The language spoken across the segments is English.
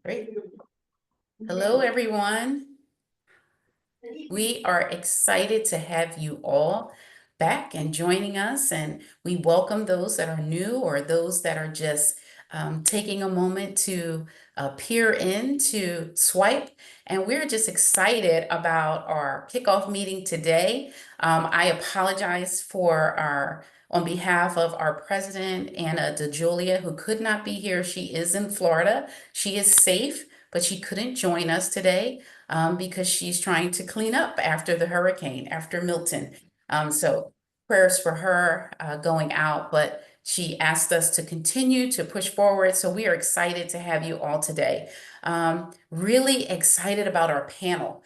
Great. Hello, everyone. We are excited to have you all back and joining us, and we welcome those that are new or those that are just taking a moment to peer into Swipe. And we're just excited about our kickoff meeting today. I apologize on behalf of our president, Anna DeJulia, who could not be here. She is in Florida. She is safe, but she couldn't join us today because she's trying to clean up after the hurricane, after Milton. So prayers for her going out, but she asked us to continue to push forward. So we are excited to have you all today. Really excited about our panel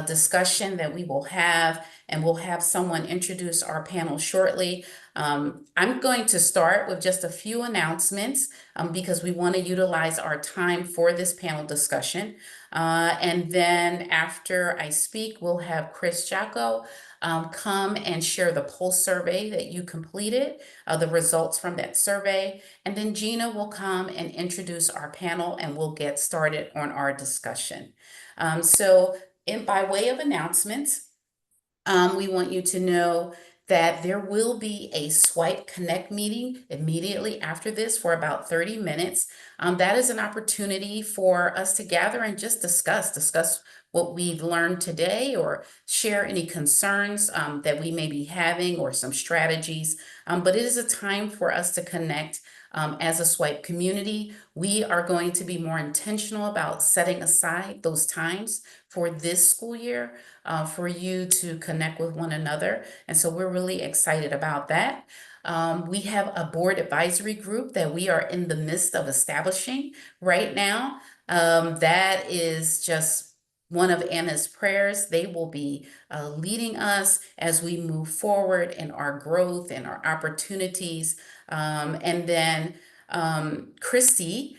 discussion that we will have, and we'll have someone introduce our panel shortly. I'm going to start with just a few announcements because we want to utilize our time for this panel discussion. And then after I speak, we'll have Chris Jacko come and share the pulse survey that you completed, the results from that survey. And then Gina will come and introduce our panel, and we'll get started on our discussion. By way of announcements, we want you to know that there will be a Swipe Connect meeting immediately after this for about 30 minutes. That is an opportunity for us to gather and just discuss what we've learned today, or share any concerns that we may be having, or some strategies. But it is a time for us to connect as a Swipe community. We are going to be more intentional about setting aside those times for this school year for you to connect with one another. And so we're really excited about that. We have a board advisory group that we are in the midst of establishing right now. That is just one of Anna's prayers. They will be leading us as we move forward in our growth and our opportunities. And then Christy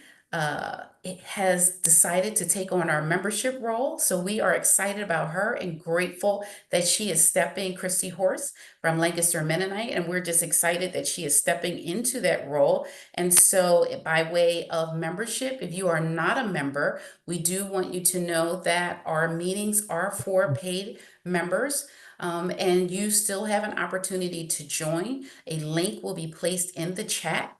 has decided to take on our membership role. So we are excited about her and grateful that she is Christy Horse from Lancaster Mennonite, and we're just excited that she is stepping into that role. And so by way of membership, if you are not a member, we do want you to know that our meetings are for paid members. And you still have an opportunity to join. A link will be placed in the chat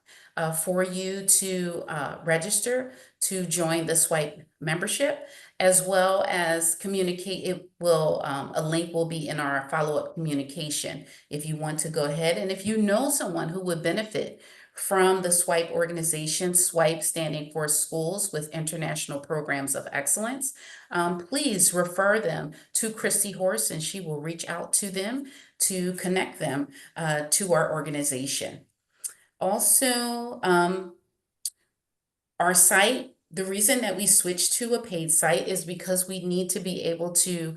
for you to register to join the Swipe membership, as well as communicate. A link will be in our follow-up communication if you want to go ahead. And if you know someone who would benefit from the Swipe organization, Swipe standing for Schools with International Programs of Excellence, please refer them to Christy Horse, and she will reach out to them to connect them to our organization. Also, our site, the reason that we switched to a paid site is because we need to be able to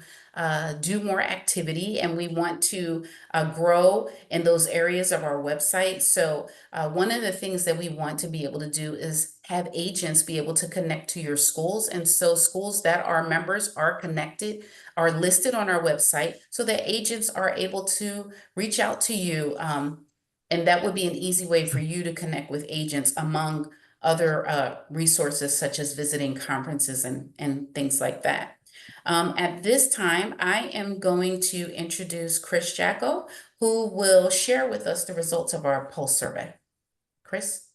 do more activity, and we want to grow in those areas of our website. So one of the things that we want to be able to do is have agents be able to connect to your schools. And so schools that are members are listed on our website, so that agents are able to reach out to you. And that would be an easy way for you to connect with agents, among other resources such as visiting conferences and things like that. At this time, I am going to introduce Chris Jacko, who will share with us the results of our pulse survey. Chris?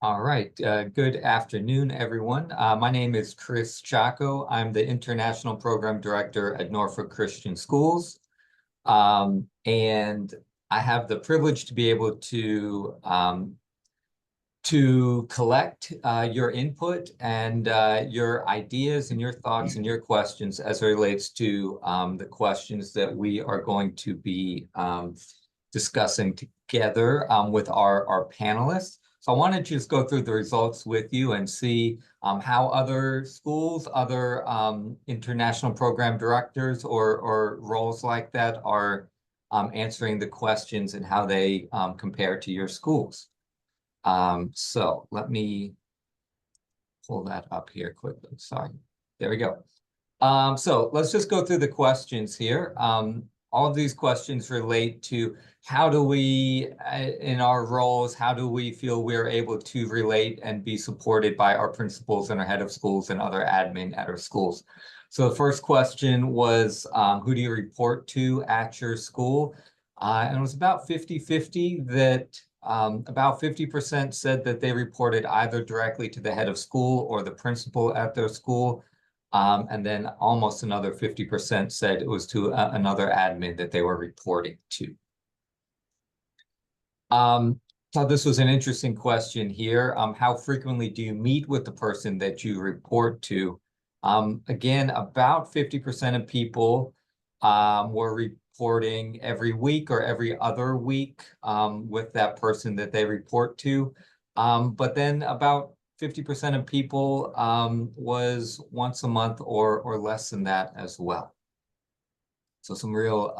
All right. Good afternoon, everyone. My name is Chris Jacko. I'm the International Program Director at Norfolk Christian Schools. And I have the privilege to be able to collect your input and your ideas and your thoughts and your questions as it relates to the questions that we are going to be discussing together with our panelists. So I want to just go through the results with you and see how other schools, other international program directors or roles like that are answering the questions and how they compare to your schools. So let me pull that up here quickly. Sorry. There we go. So let's just go through the questions here. all of these questions relate to how do we, in our roles, how do we feel we're able to relate and be supported by our principals and our head of schools and other admin at our schools. So the first question was, who do you report to at your school? And it was about 50-50 that about 50% said that they reported either directly to the head of school or the principal at their school. And then almost another 50% said it was to another admin that they were reporting to. So this was an interesting question here. How frequently do you meet with the person that you report to? Again, about 50% of people were reporting every week or every other week with that person that they report to. But then about 50% of people was once a month or less than that as well. So some real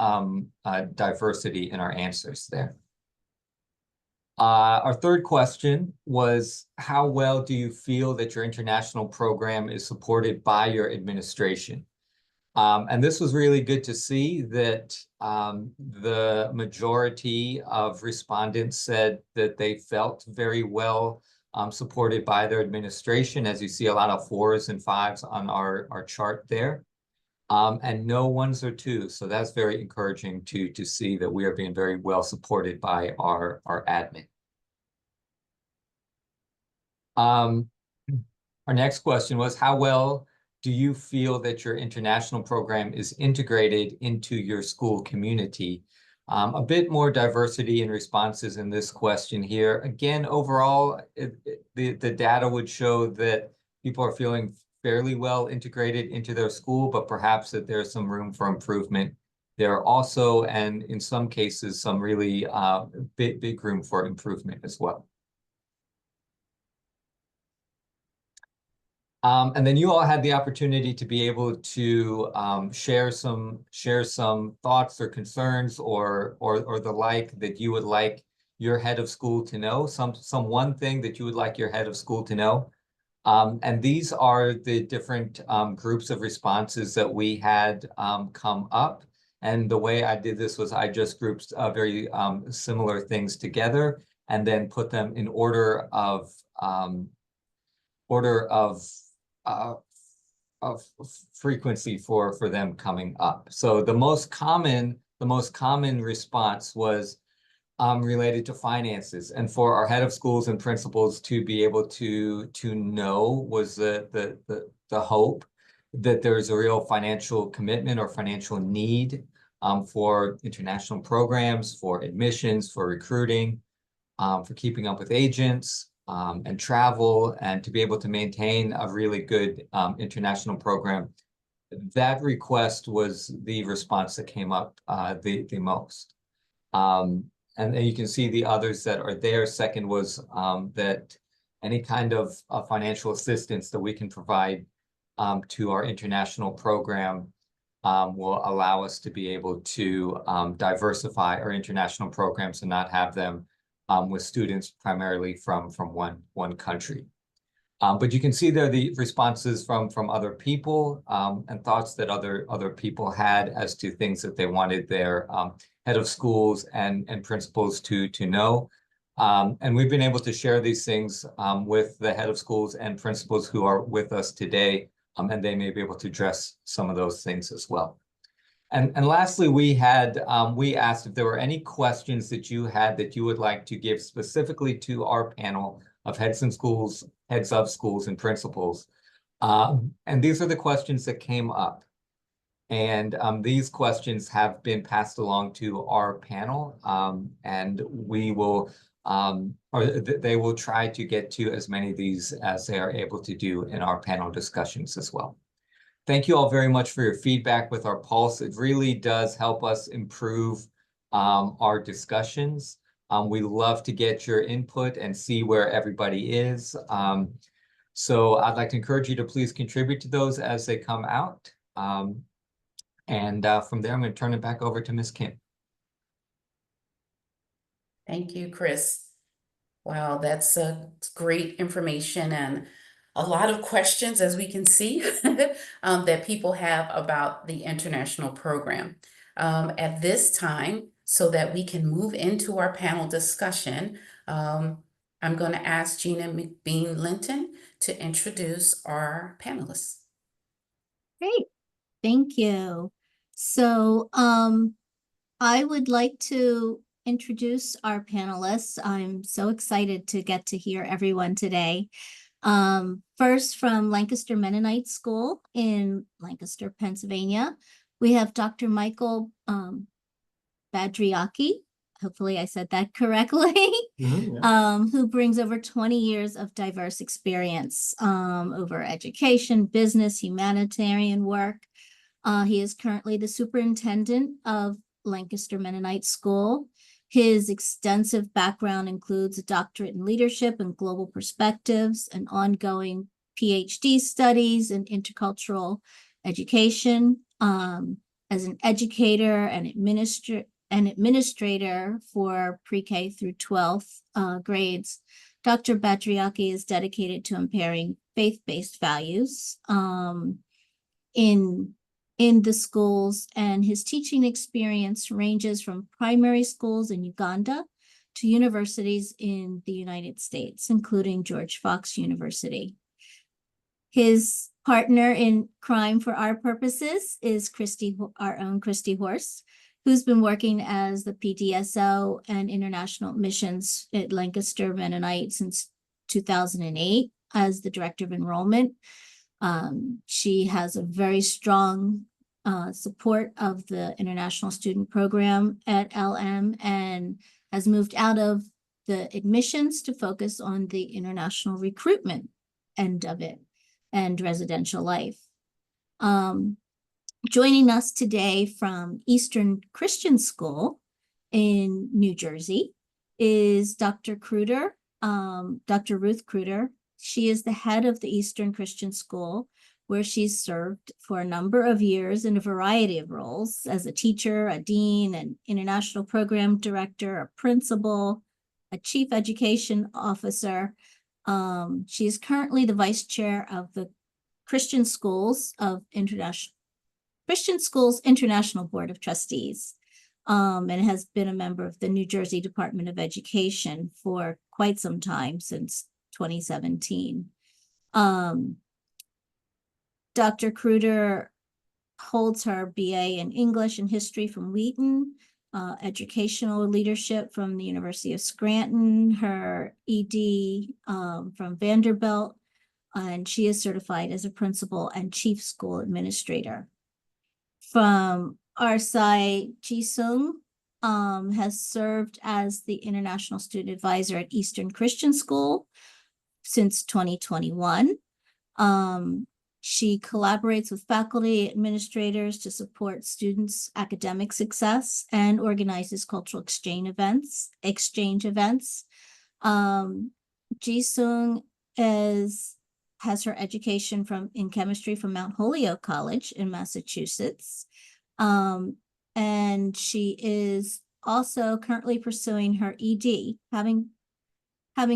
diversity in our answers there. Our third question was, how well do you feel that your international program is supported by your administration? And this was really good to see that the majority of respondents said that they felt very well supported by their administration, as you see a lot of 4s and 5s on our chart there. And no 1s or 2s. So that's very encouraging to see that we are being very well supported by our admin. Our next question was, how well do you feel that your international program is integrated into your school community? A bit more diversity in responses in this question here. Again, overall, the data would show that people are feeling fairly well integrated into their school, but perhaps that there's some room for improvement. There are also, and in some cases, some really big room for improvement as well. And then you all had the opportunity to be able to share some thoughts or concerns or the like that you would like your head of school to know, some one thing that you would like your head of school to know. And these are the different groups of responses that we had come up. And the way I did this was I just grouped very similar things together and then put them in order of frequency for them coming up. So the most common response was related to finances, and for our head of schools and principals to be able to know was the hope that there's a real financial commitment or financial need for international programs, for admissions, for recruiting, for keeping up with agents, and travel, and to be able to maintain a really good international program. That request was the response that came up the most. And then you can see the others that are there. Second was that any kind of financial assistance that we can provide to our international program will allow us to be able to diversify our international programs and not have them with students primarily from one country. But you can see there the responses from other people and thoughts that other people had as to things that they wanted their head of schools and principals to know. And we've been able to share these things with the head of schools and principals who are with us today, and they may be able to address some of those things as well. And lastly, we asked if there were any questions that you had that you would like to give specifically to our panel of heads of schools, and principals. And these are the questions that came up. And these questions have been passed along to our panel, and we will, they will try to get to as many of these as they are able to do in our panel discussions as well. Thank you all very much for your feedback with our pulse. It really does help us improve our discussions. We love to get your input and see where everybody is. So I'd like to encourage you to please contribute to those as they come out. And from there, I'm going to turn it back over to Ms. Kim. Thank you, Chris. Wow, that's great information and a lot of questions, as we can see, that people have about the international program. at this time so that we can move into our panel discussion. I'm going to ask Gina McBean-Linton to introduce our panelists. Great, thank you. So I would like to introduce our panelists. I'm so excited to get to hear everyone today. First, from Lancaster Mennonite School in Lancaster, Pennsylvania, we have Dr. Michael Badriaki. Hopefully I said that correctly. Who brings over 20 years of diverse experience over education, business, humanitarian work. He is currently the superintendent of Lancaster Mennonite School. His extensive background includes a doctorate in leadership and global perspectives, and ongoing PhD studies in intercultural education. As an educator and administrator for pre-K through 12th grades, Dr. Badriaki is dedicated to impairing faith-based values in the schools, and his teaching experience ranges from primary schools in Uganda to universities in the United States, including George Fox University. His partner in crime for our purposes is our own Christy Horse, who's been working as the PDSO and international missions at Lancaster Mennonite since 2008 as the director of enrollment. She has a very strong support of the International Student Program at LM and has moved out of the admissions to focus on the international recruitment end of it and residential life. Joining us today from Eastern Christian School in New Jersey is Dr. Kruder, Dr. Ruth Kruder. She is the head of the Eastern Christian School, where she's served for a number of years in a variety of roles as a teacher, a dean, an international program director, a principal, a chief education officer. She is currently the vice chair of the Christian Schools International Board of Trustees, and has been a member of the New Jersey Department of Education for quite some time, since 2017. Dr. Kruder holds her BA in English and History from Wheaton, educational leadership from the University of Scranton, her ED from Vanderbilt, and she is certified as a principal and chief school administrator. From our side, Ji-sung has served as the International Student Advisor at Eastern Christian School since 2021. She collaborates with faculty administrators to support students' academic success and organizes cultural exchange events. Ji-sung has her education in chemistry from Mount Holyoke College in Massachusetts. And she is also currently pursuing her ED, having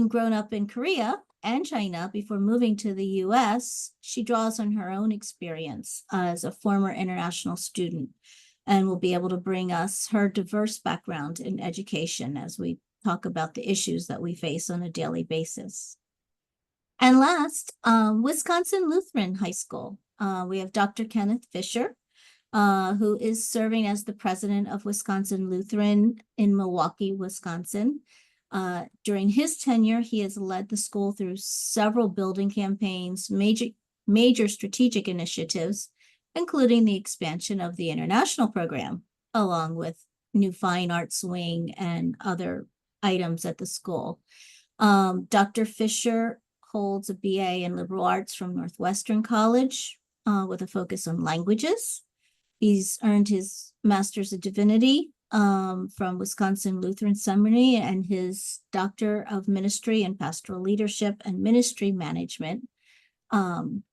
grown up in Korea and China before moving to the US. She draws on her own experience as a former international student and will be able to bring us her diverse background in education as we talk about the issues that we face on a daily basis. And last, Wisconsin Lutheran High School. We have Dr. Kenneth Fisher, who is serving as the president of Wisconsin Lutheran in Milwaukee, Wisconsin. During his tenure, he has led the school through several building campaigns, major strategic initiatives, including the expansion of the international program, along with new fine arts wing and other items at the school. Dr. Fisher holds a BA in liberal arts from Northwestern College with a focus on languages. He's earned his Master's of Divinity from Wisconsin Lutheran Seminary and his Doctor of Ministry and Pastoral Leadership and Ministry Management from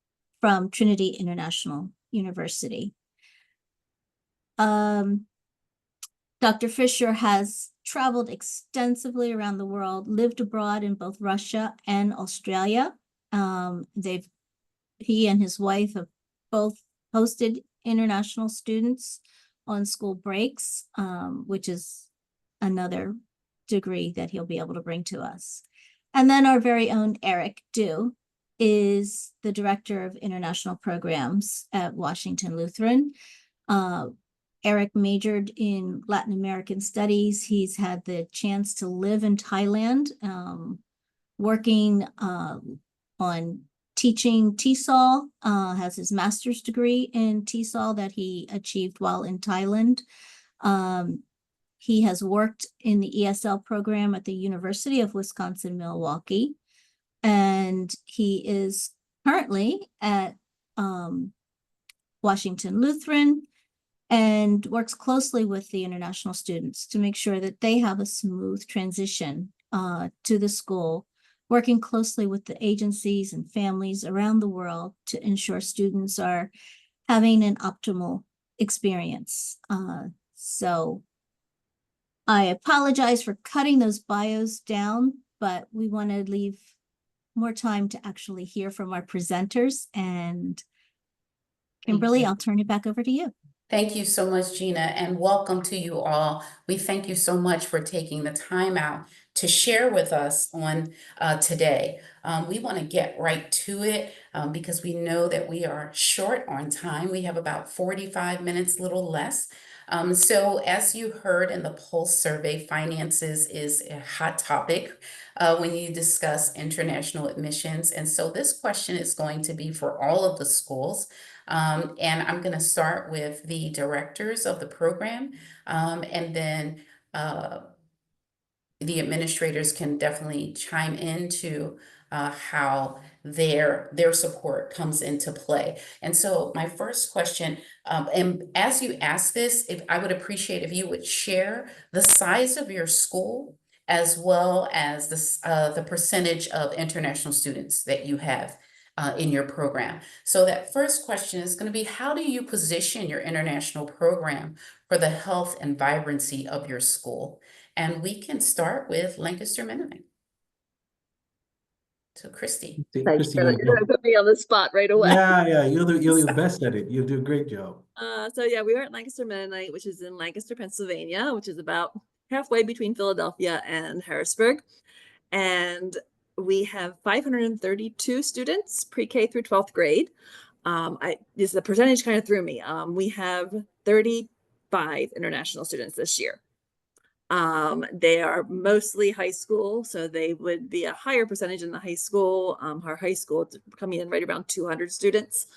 Trinity International University. Dr. Fisher has traveled extensively around the world, lived abroad in both Russia and Australia. He and his wife have both hosted international students on school breaks, which is another degree that he'll be able to bring to us. And then our very own Eric Dew is the director of international programs at Washington Lutheran. Eric majored in Latin American studies. He's had the chance to live in Thailand, working on teaching TESOL, has his master's degree in TESOL that he achieved while in Thailand. He has worked in the ESL program at the University of Wisconsin-Milwaukee, and he is currently at Washington Lutheran and works closely with the international students to make sure that they have a smooth transition to the school, working closely with the agencies and families around the world to ensure students are having an optimal experience. So I apologize for cutting those bios down, but we want to leave more time to actually hear from our presenters. And Kimberly, I'll turn it back over to you. Thank you so much, Gina, and welcome to you all. We thank you so much for taking the time out to share with us on today. We want to get right to it because we know that we are short on time. We have about 45 minutes, little less. So as you heard in the Pulse survey, finances is a hot topic when you discuss international admissions. And so this question is going to be for all of the schools. And I'm going to start with the directors of the program, and then the administrators can definitely chime into how their support comes into play. And so my first question, and as you ask this, if I would appreciate if you would share the size of your school as well as the percentage of international students that you have in your program. So that first question is going to be, how do you position your international program for the health and vibrancy of your school? And we can start with Lancaster Mennonite. So Christy. Thanks, You're gonna put me on the spot right away. Yeah, you're the best at it. You do a great job. So yeah, we are at Lancaster Mennonite, which is in Lancaster, Pennsylvania, which is about halfway between Philadelphia and Harrisburg. And we have 532 students, pre-K through 12th grade. The percentage kind of threw me. We have 35 international students this year. They are mostly high school, so they would be a higher percentage in the high school. Our high school is coming in right around 200 students.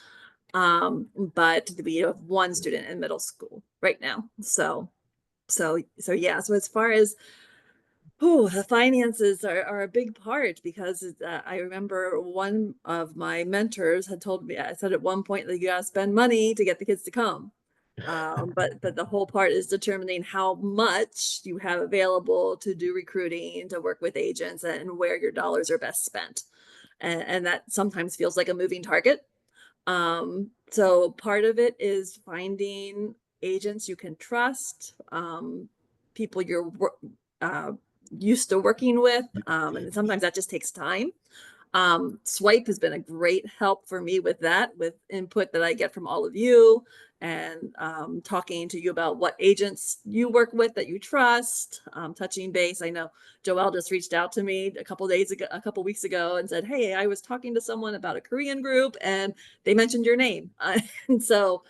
But we have one student in middle school right now. So yeah, so as far as the finances are a big part, because I remember one of my mentors had told me, I said at one point that you gotta spend money to get the kids to come. But the whole part is determining how much you have available to do recruiting, to work with agents, and where your dollars are best spent. And that sometimes feels like a moving target. So part of it is finding agents you can trust, people you're used to working with, and sometimes that just takes time. Swipe has been a great help for me with that, with input that I get from all of you, and talking to you about what agents you work with that you trust, touching base. I know Joelle just reached out to me a couple weeks ago and said, hey, I was talking to someone about a Korean group and they mentioned your name. And so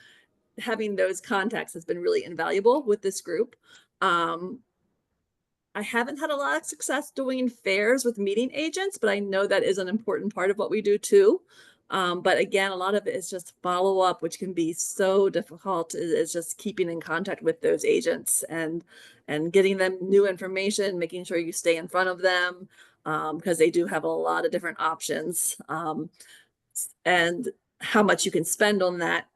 having those contacts has been really invaluable with this group. I haven't had a lot of success doing fairs with meeting agents, but I know that is an important part of what we do too. But again, a lot of it is just follow up, which can be so difficult. It's just keeping in contact with those agents and getting them new information, making sure you stay in front of them, because they do have a lot of different options. And how much you can spend on that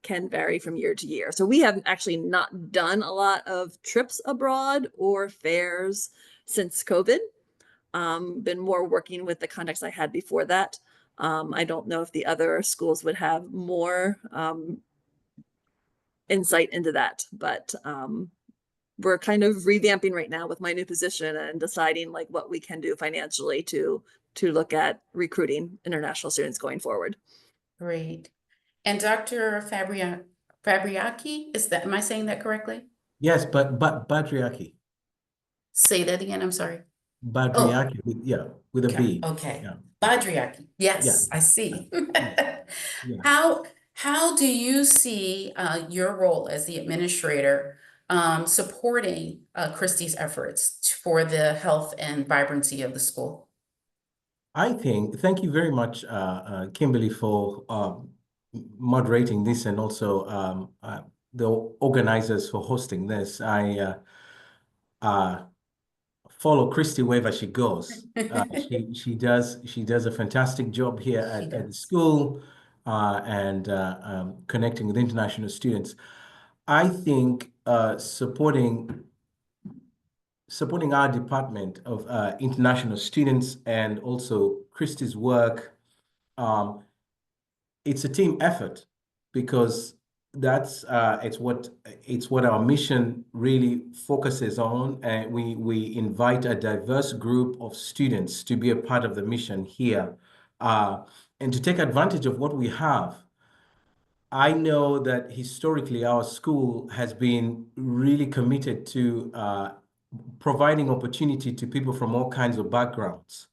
can vary from year to year. So we have actually not done a lot of trips abroad or fairs since COVID. Been more working with the contacts I had before that. I don't know if the other schools would have more insight into that, but we're kind of revamping right now with my new position and deciding like what we can do financially to look at recruiting international students going forward. Great. And Dr. Fabriaki? Am I saying that correctly? Yes, but Badriaki. Say that again, I'm sorry. Badriaki, with a Okay, B. okay. Yeah. Badriaki, Yeah. yes, I see. Yeah. How do you see your role as the administrator supporting Christie's efforts for the health and vibrancy of the school? Thank you very much, Kimberly, for moderating this and also the organizers for hosting this. I uh, follow Christy wherever she goes. She does a fantastic job here She at the does. school and connecting with international students. I think supporting our department of international students and also Christy's work. It's a team effort because it's what our mission really focuses on, and we invite a diverse group of students to be a part of the mission here, and to take advantage of what we have. I know that historically our school has been really committed to providing opportunity to people from all kinds of backgrounds.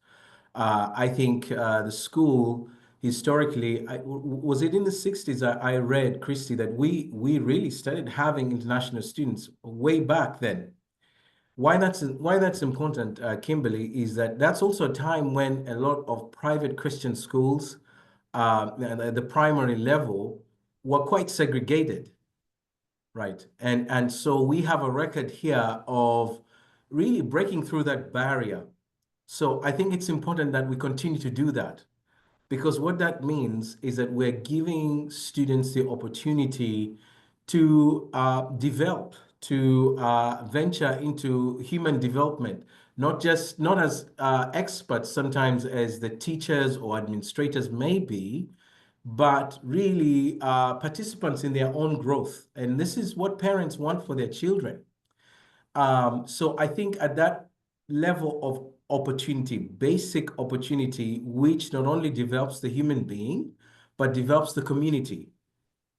I think the school historically, was it in the 60s? I read, Christy, that we really started having international students way back then. Why that's important, Kimberly, is that that's also a time when a lot of private Christian schools at the primary level were quite segregated, right? And so we have a record here of really breaking through that barrier. So I think it's important that we continue to do that, because what that means is that we're giving students the opportunity to develop, to venture into human development, not as experts sometimes as the teachers or administrators may be, but really participants in their own growth. And this is what parents want for their children. So I think at that level of opportunity, basic opportunity, which not only develops the human being, but develops the community,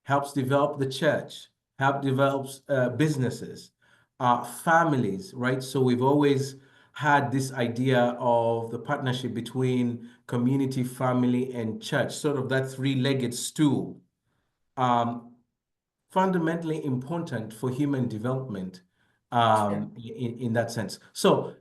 helps develop the church, help develops businesses, families, right? So we've always had this idea of the partnership between community, family, and church, sort of that three-legged stool. Fundamentally important for human development Sure. in that sense. So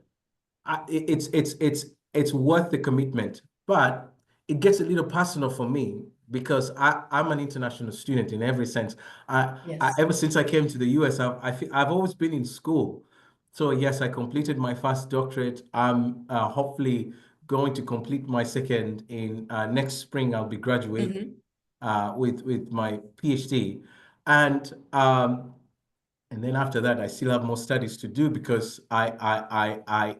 it's worth the commitment, but it gets a little personal for me because I'm an international student in every sense. Yes. Ever since I came to the US, I've always been in school. So yes, I completed my first doctorate. I'm hopefully going to complete my second in next spring. I'll be graduating with my PhD, and then after that, I still have more studies to do because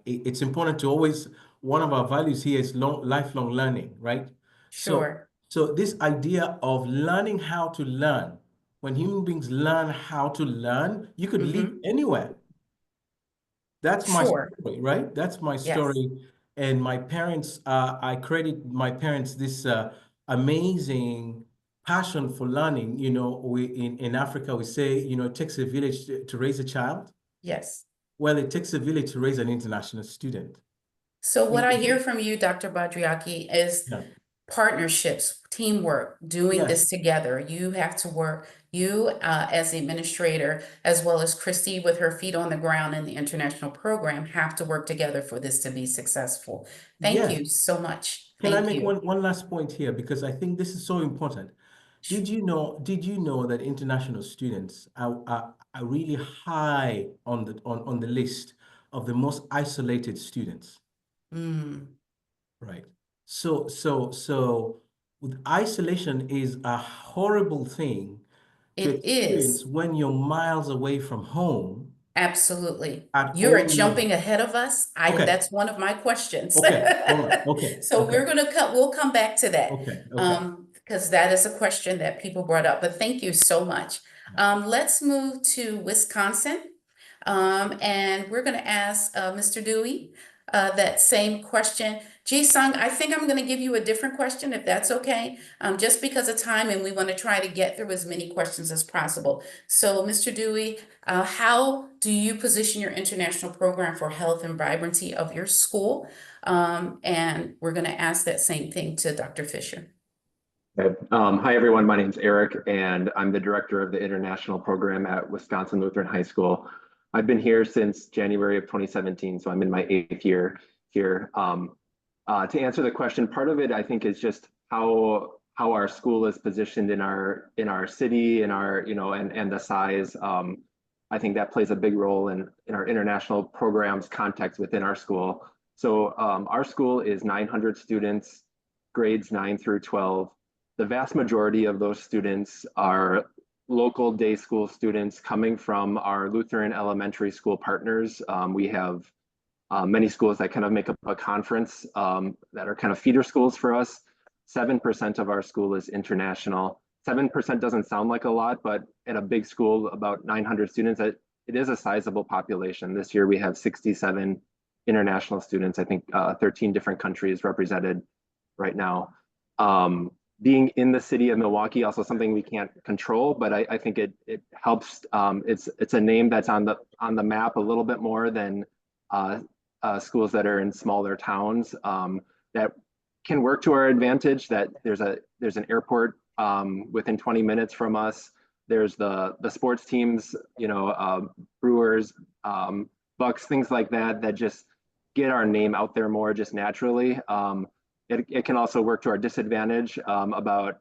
it's important to always, one of our values here is lifelong learning, right? So, Sure. so this idea of learning how to learn, when human beings learn how to learn, you could live anywhere. That's my Sure. story, right? That's my Yes. story. And my parents, I credit my parents this amazing passion for learning. We in Africa, we say, it takes a village to raise a child. Yes. Well, it takes a village to raise an international student. So what It- I hear it- from you, Dr. Badriaki, is yeah. partnerships, teamwork, doing Yes. this together. You have to work, you as the administrator, as well as Christy with her feet on the ground in the international program, have to work together for this to be successful. Thank Yes. you so much. Can I Thank make you. one last point here? Because I think this is so important. Did you know that international students are really high on the list of the most isolated students, Mm, right? So with isolation is a horrible thing to it experience is. when you're miles away from home Absolutely. at You're all jumping levels. ahead of us. Okay, That's one of my questions. okay, all right, okay, So okay, we'll come back to that. okay, okay. Because that is a question that people brought up, but thank you so much. Yeah. Let's move to Wisconsin. And we're gonna ask Mr. Dewey. that same question. Ji-sung, I think I'm going to give you a different question if that's okay, just because of time, and we want to try to get through as many questions as possible. So, Mr. Dewey, how do you position your international program for health and vibrancy of your school? And we're going to ask that same thing to Dr. Fisher. Okay. Hi, everyone. My name is Eric, and I'm the director of the international program at Wisconsin Lutheran High School. I've been here since January of 2017, so I'm in my 8th year here. To answer the question, part of it, I think, is just how our school is positioned in our city, in our, and the size. I think that plays a big role in our international programs context within our school. So our school is 900 students, grades 9 through 12. The vast majority of those students are local day school students coming from our Lutheran elementary school partners. We have many schools that kind of make up a conference that are kind of feeder schools for us. 7% of our school is international. 7% doesn't sound like a lot, but at a big school, about 900 students, it is a sizable population. This year we have 67 international students, I think 13 different countries represented right now. Being in the city of Milwaukee, also something we can't control, but I think it helps. It's a name that's on the map a little bit more than schools that are in smaller towns, that can work to our advantage. That there's an airport within 20 minutes from us. There's the sports teams, Brewers, Bucks, things like that just get our name out there more just naturally. It can also work to our disadvantage about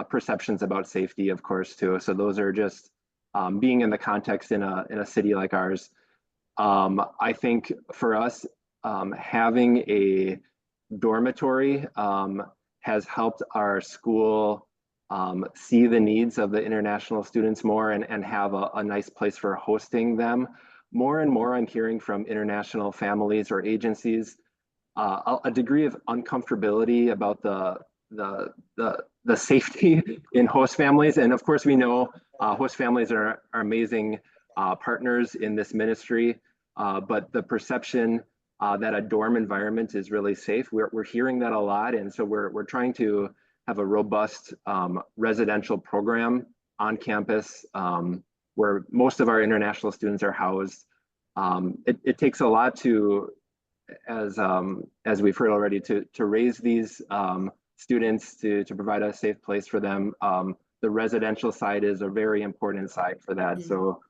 perceptions about safety, of course, too. So those are just being in the context in a city like ours. I think for us, having a dormitory has helped our school see the needs of the international students more and have a nice place for hosting them. More and more, I'm hearing from international families or agencies a degree of uncomfortability about the safety in host families. And of course, we know host families are amazing partners in this ministry, but the perception that a dorm environment is really safe, we're hearing that a lot. And so we're trying to have a robust residential program on campus where most of our international students are housed. It takes a lot to, as we've heard already, to raise these students, to provide a safe place for them. The residential side is a very important side for that. So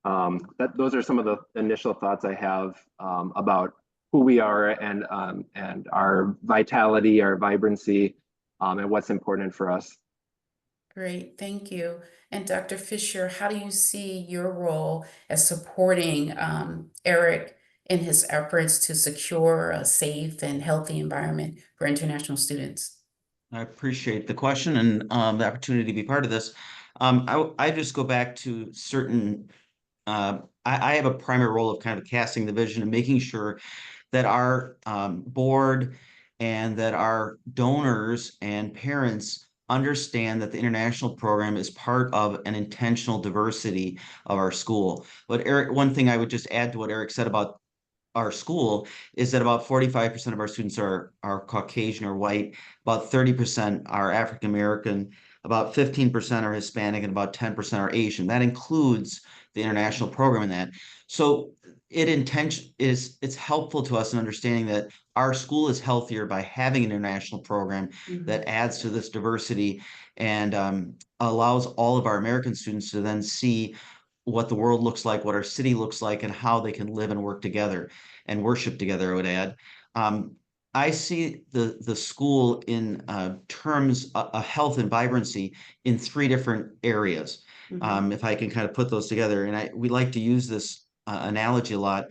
those are some of the initial thoughts I have about who we are and our vitality, our vibrancy, and what's important for us. Great, thank you. And Dr. Fisher, how do you see your role as supporting Eric in his efforts to secure a safe and healthy environment for international students? I appreciate the question and the opportunity to be part of this. I just go back to certain, I have a primary role of kind of casting the vision and making sure that our board and that our donors and parents understand that the international program is part of an intentional diversity of our school. But Eric, one thing I would just add to what Eric said about our school is that about 45% of our students are Caucasian or white, about 30% are African American, about 15% are Hispanic, and about 10% are Asian. That includes the international program in that. So it's helpful to us in understanding that our school is healthier by having an international program that adds to this diversity and allows all of our American students to then see what the world looks like, what our city looks like, and how they can live and work together and worship together, I would add. I see the school in terms of health and vibrancy in 3 different areas. If I can kind of put those together, and we like to use this analogy a lot,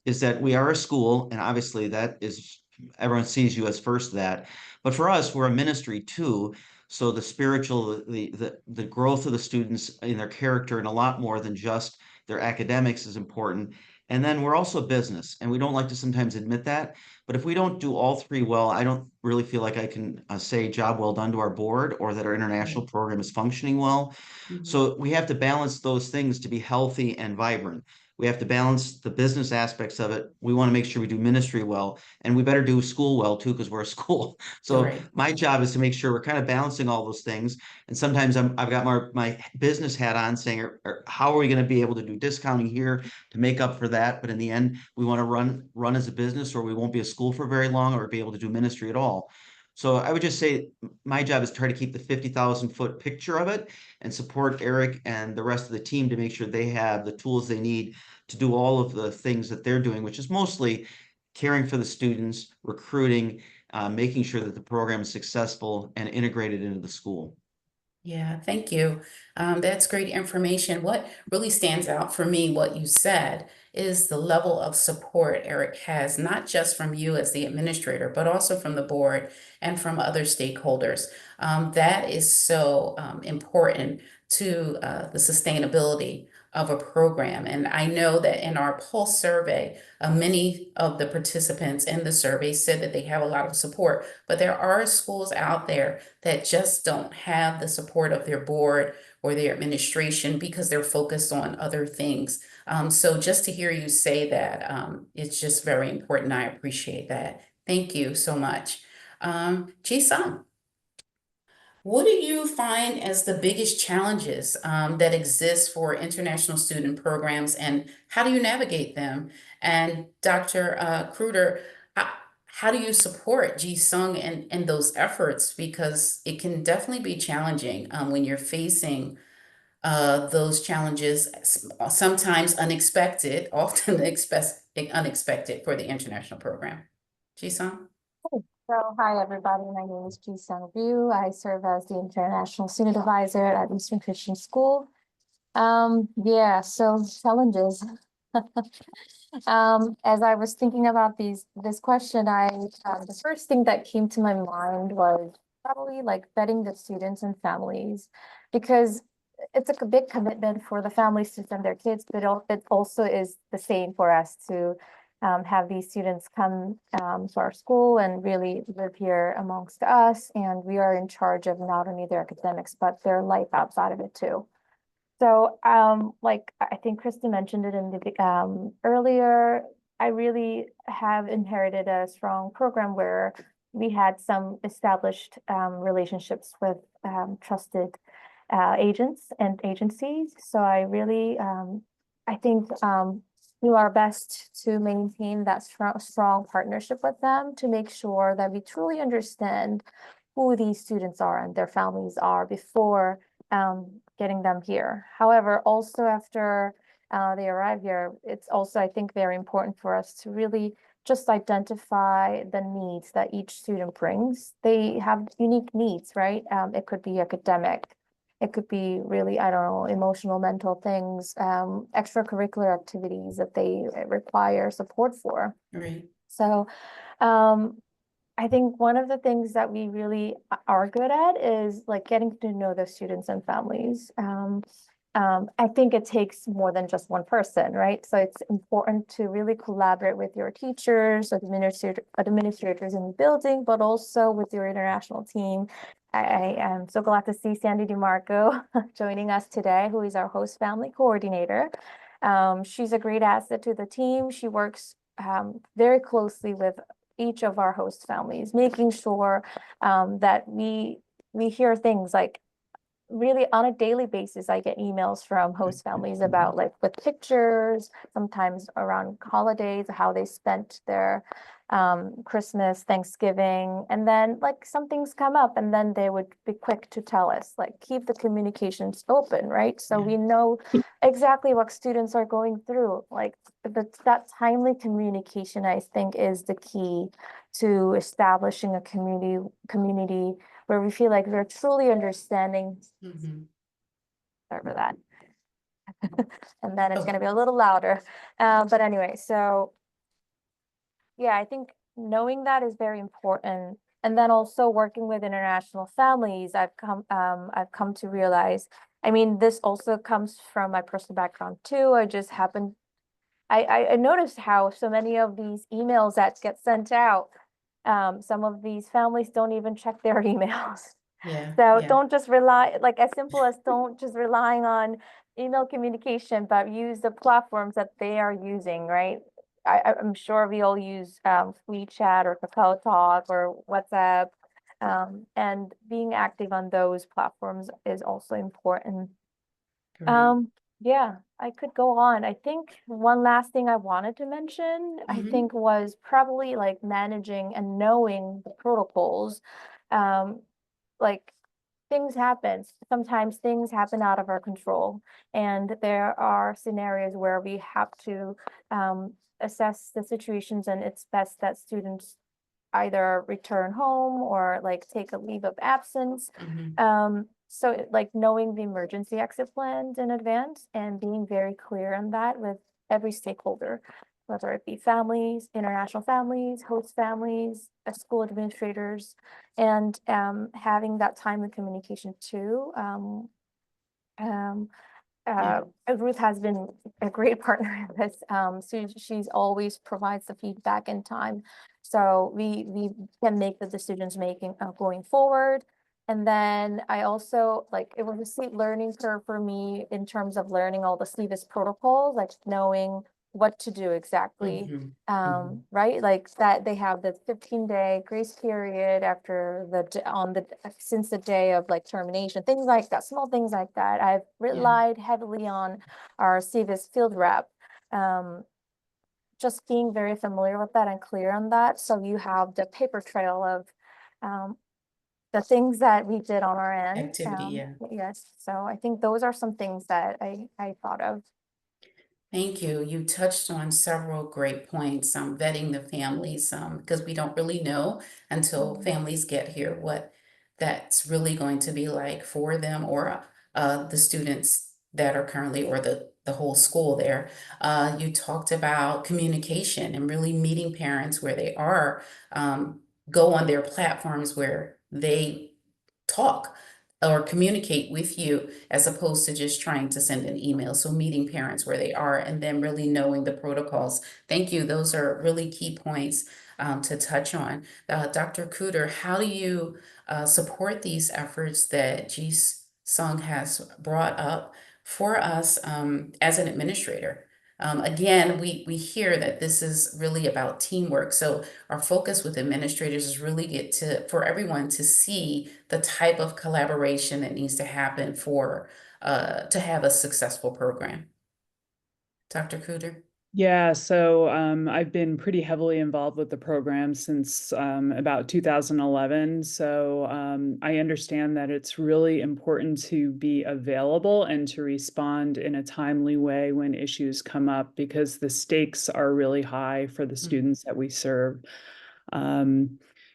is that we are a school, and obviously that is, everyone sees you as first that, but for us, we're a ministry too. So the spiritual, the growth of the students in their character and a lot more than just their academics is important. And then we're also a business, and we don't like to sometimes admit that. But if we don't do all 3 well, I don't really feel like I can say job well done to our board or that our international program is functioning well. So we have to balance those things to be healthy and vibrant. We have to balance the business aspects of it. We want to make sure we do ministry well, and we better do school well too, because we're a school. So Right. my job is to make sure we're kind of balancing all those things. And sometimes I've got my business hat on saying, how are we going to be able to do discounting here to make up for that? But in the end, we want to run as a business, or we won't be a school for very long, or be able to do ministry at all. So I would just say my job is to try to keep the 50,000 foot picture of it and support Eric and the rest of the team to make sure they have the tools they need to do all of the things that they're doing, which is mostly caring for the students, recruiting, making sure that the program is successful and integrated into the school. Yeah, thank you. That's great information. What really stands out for me, what you said, is the level of support Eric has, not just from you as the administrator, but also from the board and from other stakeholders. That is so important to the sustainability of a program. And I know that in our Pulse survey, many of the participants in the survey said that they have a lot of support, but there are schools out there that just don't have the support of their board or their administration because they're focused on other things. So just to hear you say that, it's just very important. I appreciate that. Thank you so much. Ji-san, what do you find as the biggest challenges that exist for international student programs, and how do you navigate them? And Dr. Kruder, how do you support Ji-sung in those efforts? Because it can definitely be challenging when you're facing those challenges, sometimes unexpected, often unexpected for the international program. Ji-sung? So, hi everybody, my name is Ji Sung Ryu. I serve as the International Student Advisor at Eastern Christian School. Yeah, so challenges. As I was thinking about this question, the first thing that came to my mind was probably like vetting the students and families, because it's a big commitment for the families to send their kids, but it also is the same for us to have these students come to our school and really live here amongst us. And we are in charge of not only their academics, but their life outside of it too. So like I think Kristen mentioned it in the earlier, I really have inherited a strong program where we had some established relationships with trusted agents and agencies. So I really, I think do our best to maintain that strong partnership with them to make sure that we truly understand who these students are and their families are before getting them here. However, also after they arrive here, it's also, I think, very important for us to really just identify the needs that each student brings. They have unique needs, right? It could be academic. It could be really, I don't know, emotional, mental things, extracurricular activities that they require support for. Right. So I think one of the things that we really are good at is like getting to know the students and families. I think it takes more than just one person, right? So it's important to really collaborate with your teachers, administrators in the building, but also with your international team. I am so glad to see Sandy DeMarco joining us today, who is our host family coordinator. She's a great asset to the team. She works very closely with each of our host families, making sure that we hear things like, really on a daily basis, I get emails from host families about like with pictures, sometimes around holidays, how they spent their Christmas, Thanksgiving, and then like some things come up and then they would be quick to tell us, like keep the communications open, right? So we know exactly what students are going through. Like that timely communication, I think, is the key to establishing a community where we feel like we're truly understanding. Sorry for that. And then it's going to be a little louder. But anyway, so yeah, I think knowing that is very important. And then also working with international families, I've come to realize, I mean, this also comes from my personal background too. I noticed how so many of these emails that get sent out, some of these families don't even check their emails. Yeah. So yeah. don't just rely, like as simple as don't just relying on email communication, but use the platforms that they are using, right? I'm sure we all use WeChat or Kakao Talk or WhatsApp. And being active on those platforms is also important. Great. Yeah, I could go on. I think one last thing I wanted to mention, I Mhm. think was probably like managing and knowing the protocols. Like things happen. Sometimes things happen out of our control, and there are scenarios where we have to assess the situations, and it's best that students either return home or like take a leave of absence. Mhm. So like knowing the emergency exit plans in advance and being very clear on that with every stakeholder, whether it be families, international families, host families, school administrators, and having that time of communication too. Um, Yeah. Ruth has been a great partner in this. So she's always provides the feedback in time. So we can make the decisions making going forward. And then I also like it was a steep learning curve for me in terms of learning all the SLEVIS protocols, like knowing what to do exactly. Mhm. Mhm. Right, like that they have the 15-day grace period after since the day of like termination, things like that, small things like that. I've relied heavily on our CVIS field rep. Just being very familiar with that and clear on that, so you have the paper trail of the things that we did on our end. Activity, yeah. Yes, so I think those are some things that I thought of. Thank you. You touched on several great points, vetting the families, because we don't really know until families get here what that's really going to be like for them or the students that are currently or the whole school there. You talked about communication and really meeting parents where they are, go on their platforms where they talk or communicate with you as opposed to just trying to send an email. So meeting parents where they are and then really knowing the protocols. Thank you. Those are really key points to touch on. Dr. Cooter, how do you support these efforts that Ji Sung has brought up for us as an administrator? Again, we hear that this is really about teamwork. So our focus with administrators is really for everyone to see the type of collaboration that needs to happen for to have a successful program. Dr. Cooter? Yeah, so I've been pretty heavily involved with the program since about 2011. So I understand that it's really important to be available and to respond in a timely way when issues come up because the stakes are really high for the students that we serve.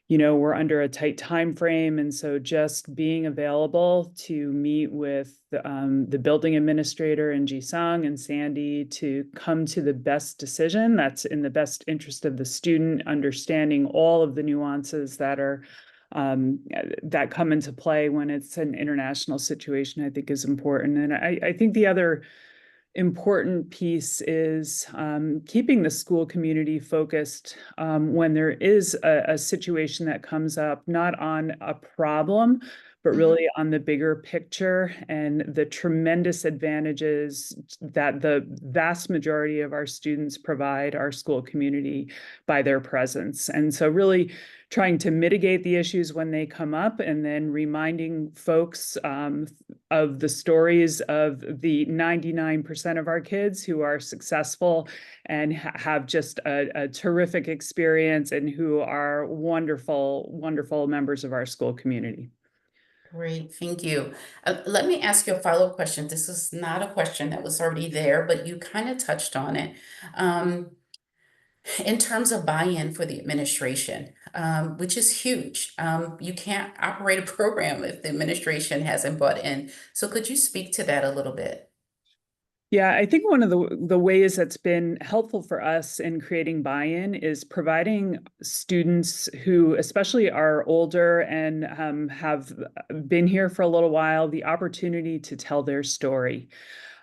You know, we're under a tight time frame, and so just being available to meet with the building administrator and Ji-sung and Sandy to come to the best decision that's in the best interest of the student, understanding all of the nuances that are that come into play when it's an international situation, I think is important. And I think the other important piece is keeping the school community focused when there is a situation that comes up, not on a problem, but really on the bigger picture and the tremendous advantages that the vast majority of our students provide our school community by their presence. And so really trying to mitigate the issues when they come up and then reminding folks of the stories of the 99% of our kids who are successful and have just a terrific experience and who are wonderful, wonderful members of our school community. Great, thank you. Let me ask you a follow-up question. This is not a question that was already there, but you kind of touched on it. In terms of buy-in for the administration, which is huge. You can't operate a program if the administration hasn't bought in. So could you speak to that a little bit? Yeah, I think one of the ways that's been helpful for us in creating buy-in is providing students who especially are older and have been here for a little while, the opportunity to tell their story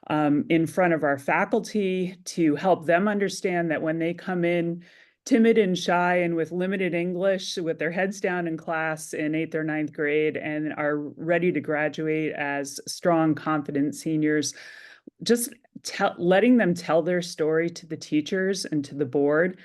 in front of our faculty to help them understand that when they come in timid and shy and with limited English, with their heads down in class in 8th or 9th grade and are ready to graduate as strong, confident seniors, just letting them tell their story to the teachers and to the board.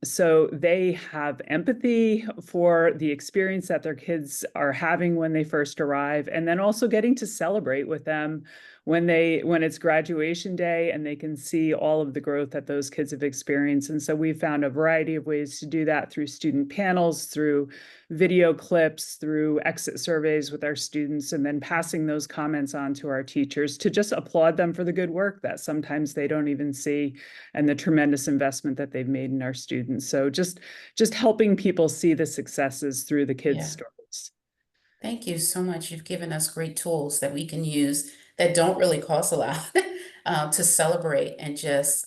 So they have empathy for the experience that their kids are having when they first arrive, and then also getting to celebrate with them when it's graduation day and they can see all of the growth that those kids have experienced. And so we've found a variety of ways to do that through student panels, through video clips, through exit surveys with our students, and then passing those comments on to our teachers to just applaud them for the good work that sometimes they don't even see, and the tremendous investment that they've made in our students. So just helping people see the successes through the kids' Yeah. stories. Thank you so much. You've given us great tools that we can use that don't really cost a lot to celebrate and just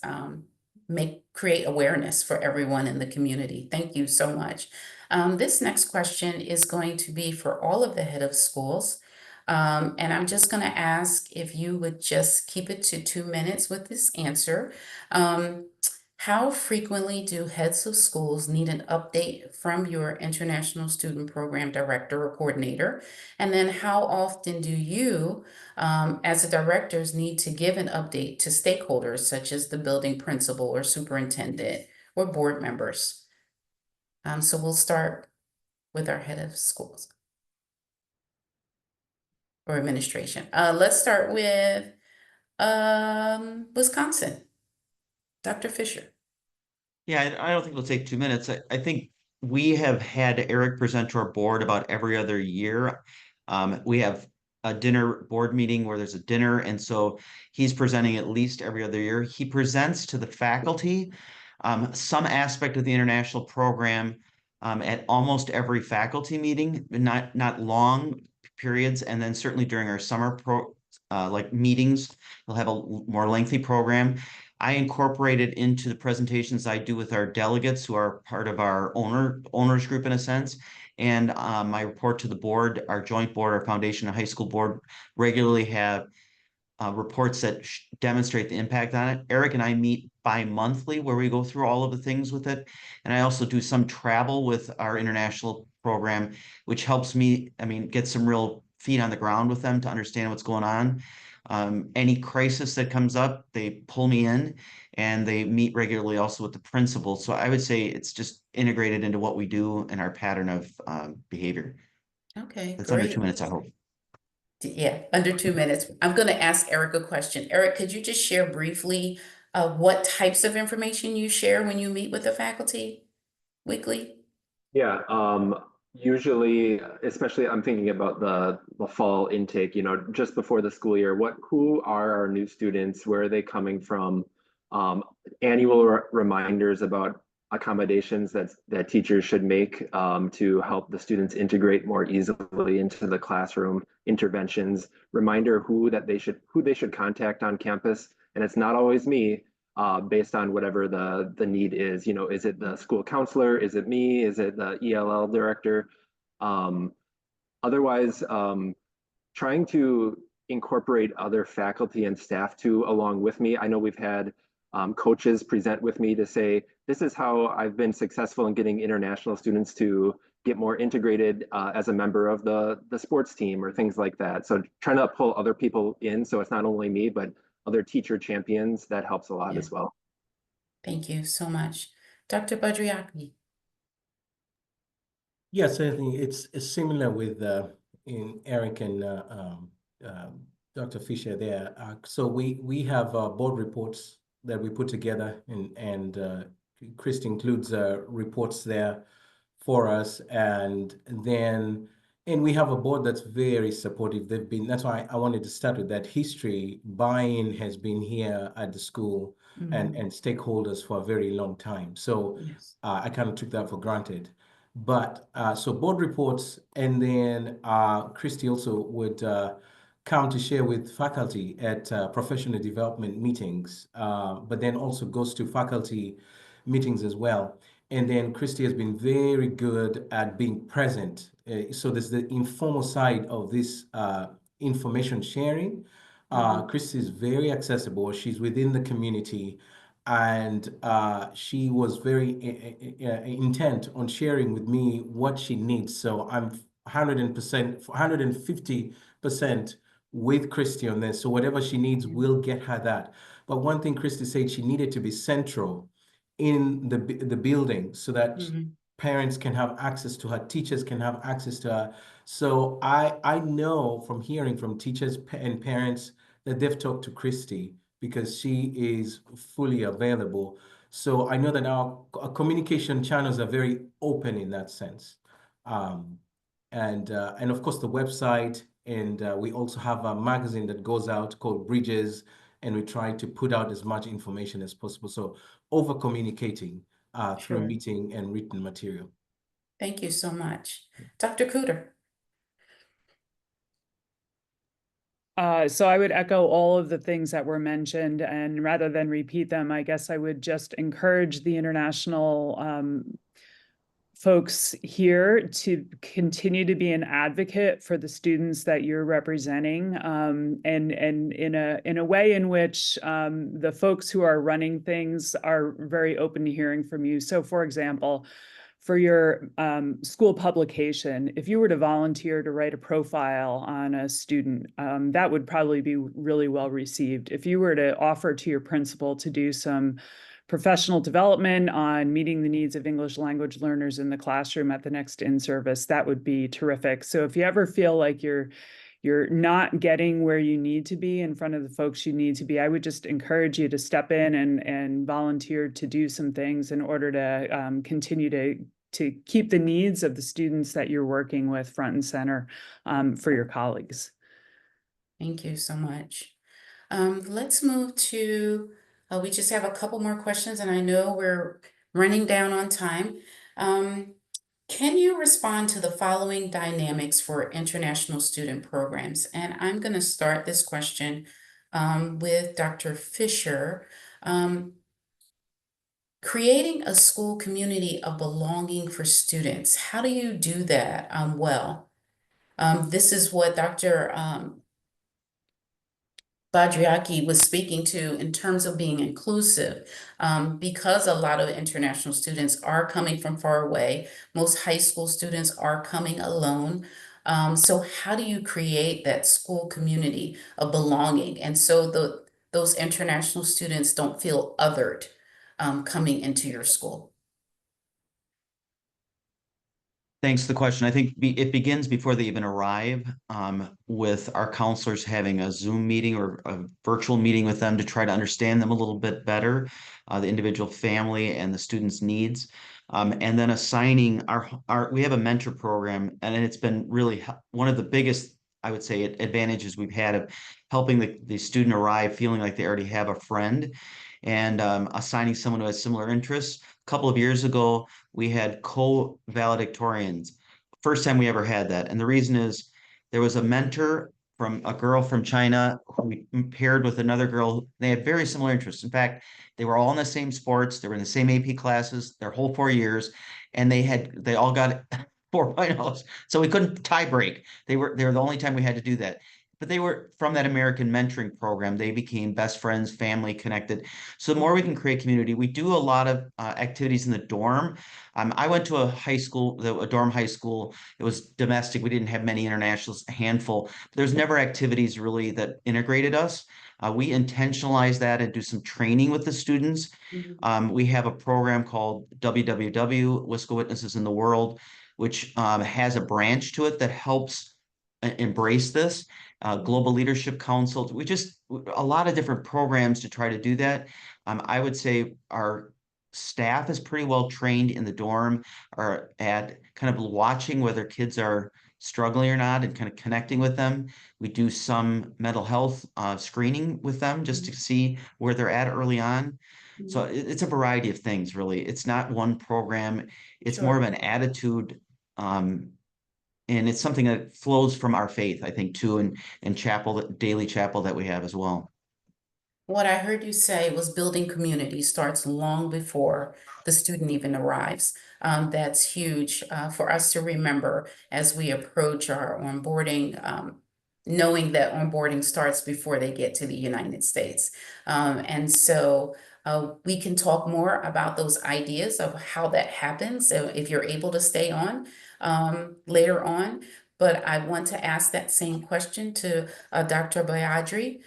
create awareness for everyone in the community. Thank you so much. This next question is going to be for all of the head of schools. And I'm just going to ask if you would just keep it to 2 minutes with this answer. How frequently do heads of schools need an update from your International Student Program Director or Coordinator? And then how often do you, as a directors, need to give an update to stakeholders such as the building principal or superintendent or board members? So we'll start with our head of schools or administration. Let's start with Wisconsin. Dr. Fisher. Yeah, I don't think it'll take 2 minutes. I think we have had Eric present to our board about every other year. We have a dinner board meeting where there's a dinner, and so he's presenting at least every other year. He presents to the faculty some aspect of the international program at almost every faculty meeting, not long periods, and then certainly during our summer meetings, we'll have a more lengthy program. I incorporate it into the presentations I do with our delegates who are part of our owners group in a sense. And my report to the board, our joint board, our foundation and high school board regularly have reports that demonstrate the impact on it. Eric and I meet bi-monthly where we go through all of the things with it. And I also do some travel with our international program, which helps me, get some real feet on the ground with them to understand what's going on. Any crisis that comes up, they pull me in, and they meet regularly also with the principal. So I would say it's just integrated into what we do in our pattern of behavior. Okay, It's under great. 2 minutes, I hope. Yeah, under 2 minutes. I'm going to ask Eric a question. Eric, could you just share briefly what types of information you share when you meet with the faculty weekly? Yeah, usually, especially I'm thinking about the fall intake, just before the school year, who are our new students? Where are they coming from? Annual reminders about accommodations that teachers should make to help the students integrate more easily into the classroom, interventions, reminder who they should contact on campus. And it's not always me. Based on whatever the need is. Is it the school counselor? Is it me? Is it the ELL director? Otherwise, trying to incorporate other faculty and staff too along with me. I know we've had coaches present with me to say, this is how I've been successful in getting international students to get more integrated as a member of the sports team or things like that. So trying to pull other people in so it's not only me, but other teacher champions, that helps a lot as well. Thank you so much. Dr. Badriaki. Yes, I think it's similar with in Eric and Dr. Fisher there. So we have board reports that we put together, and Christy includes reports there for us, and we have a board that's very supportive. That's why I wanted to start with that. History buy-in has been here at the school and stakeholders for a very long time. So Yes. I kind of took that for granted. But so board reports, and then Christy also would come to share with faculty at professional development meetings, but then also goes to faculty meetings as well. And then Christy has been very good at being present. So there's the informal side of this information sharing. Christy is very accessible. She's within the community, and she was very intent on sharing with me what she needs. So I'm 150% with Christy on this. So whatever she needs, we'll get her that. But one thing Christy said, she needed to be central in the building so that parents can have access to her, teachers can have access to her. So I know from hearing from teachers and parents that they've talked to Christy because she is fully available. So I know that our communication channels are very open in that sense. And of course the website, and we also have a magazine that goes out called Bridges, and we try to put out as much information as possible. So over communicating through Sure. meeting and written material. Thank you so much. Dr. Cooter. So I would echo all of the things that were mentioned, and rather than repeat them, I guess I would just encourage the international folks here to continue to be an advocate for the students that you're representing, and in a way in which the folks who are running things are very open to hearing from you. So, for example, for your school publication, if you were to volunteer to write a profile on a student, that would probably be really well received. If you were to offer to your principal to do some professional development on meeting the needs of English language learners in the classroom at the next in-service, that would be terrific. So if you ever feel like you're not getting where you need to be in front of the folks you need to be, I would just encourage you to step in and volunteer to do some things in order to continue to keep the needs of the students that you're working with front and center for your colleagues. Thank you so much. Let's move to, we just have a couple more questions, and I know we're running down on time. Can you respond to the following dynamics for international student programs? And I'm going to start this question with Dr. Fisher. Creating a school community of belonging for students. How do you do that well? This is what Dr. Badriaki was speaking to in terms of being inclusive, because a lot of international students are coming from far away. Most high school students are coming alone. So how do you create that school community of belonging? And so those international students don't feel othered coming into your school. Thanks for the question. I think it begins before they even arrive, with our counselors having a Zoom meeting or a virtual meeting with them to try to understand them a little bit better, the individual family and the student's needs. And then assigning we have a mentor program, and it's been really one of the biggest, I would say, advantages we've had of helping the student arrive feeling like they already have a friend, and assigning someone who has similar interests. A couple of years ago, we had co-valedictorians. First time we ever had that. And the reason is there was a mentor from a girl from China who we paired with another girl. They had very similar interests. In fact, they were all in the same sports. They were in the same AP classes their whole 4 years, and they all got 4.0s. So we couldn't tie break. They were the only time we had to do that. But they were from that American mentoring program. They became best friends, family connected. So the more we can create community, we do a lot of activities in the dorm. I went to a dorm high school. It was domestic. We didn't have many internationals, a handful. But there's never activities really that integrated us. We intentionalize that and do some training with the students. We have a program called WWW, Wisco Witnesses in the World, which has a branch to it that helps embrace this. Global Leadership Council. A lot of different programs to try to do that. I would say our staff is pretty well trained in the dorm, or at kind of watching whether kids are struggling or not and kind of connecting with them. We do some mental health screening with them just to see where they're at early on. So it's a variety of things, really. It's not one program. It's more of an attitude, and it's something that flows from our faith, I think, too, and daily chapel that we have as well. What I heard you say was building community starts long before the student even arrives. That's huge for us to remember as we approach our onboarding, knowing that onboarding starts before they get to the United States. And so we can talk more about those ideas of how that happens if you're able to stay on later on. but I want to ask that same question to Dr. Bayadri,